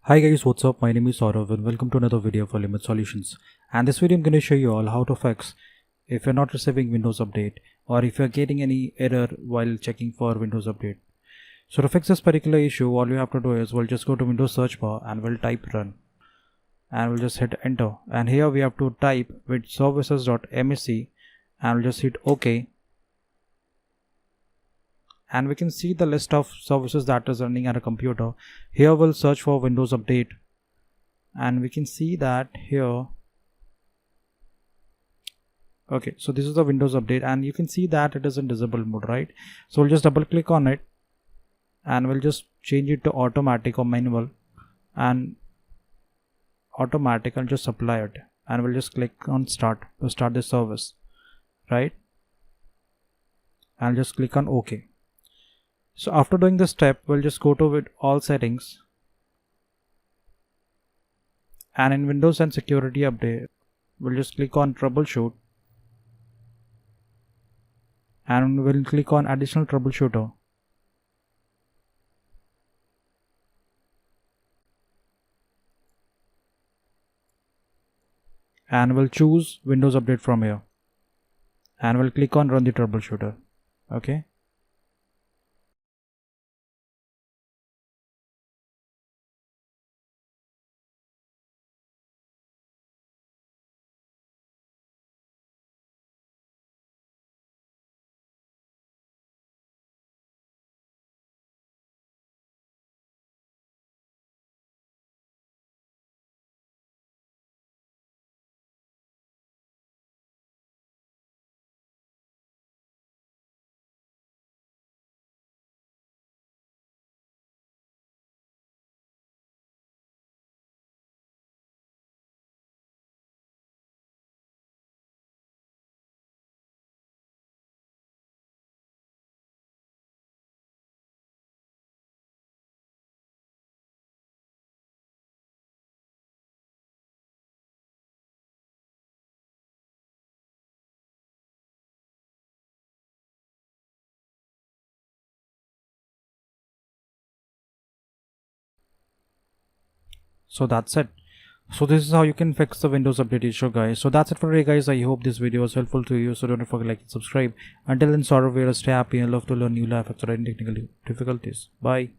Hi guys, what's up? My name is Saurav and welcome to another video for Limit Solutions. And this video I'm going to show you all how to fix if you're not receiving Windows Update or if you're getting any error while checking for Windows Update. So to fix this particular issue, all you have to do is we'll just go to Windows search bar and we'll type run. And we'll just hit enter. And here we have to type with services.msc and we'll just hit OK. And we can see the list of services that is running at a computer. Here we'll search for Windows Update and we can see that here. Okay, so this is the Windows Update and you can see that it is in disable mode, right? So we'll just double click on it and we'll just change it to automatic or manual, and automatic and just apply it, and we'll just click on start to start this service, right? And just click on OK. So after doing this step, we'll just go to with all settings, and in Windows and security update, we'll just click on troubleshoot and we'll click on additional troubleshooter. And we'll choose Windows Update from here and we'll click on run the troubleshooter. Okay. So that's it. So this is how you can fix the Windows Update issue, guys. So that's it for today, guys. I hope this video was helpful to you. So don't forget to like and subscribe. Until then, sort of, stay happy and love to learn new life hacks or any technical difficulties. Bye.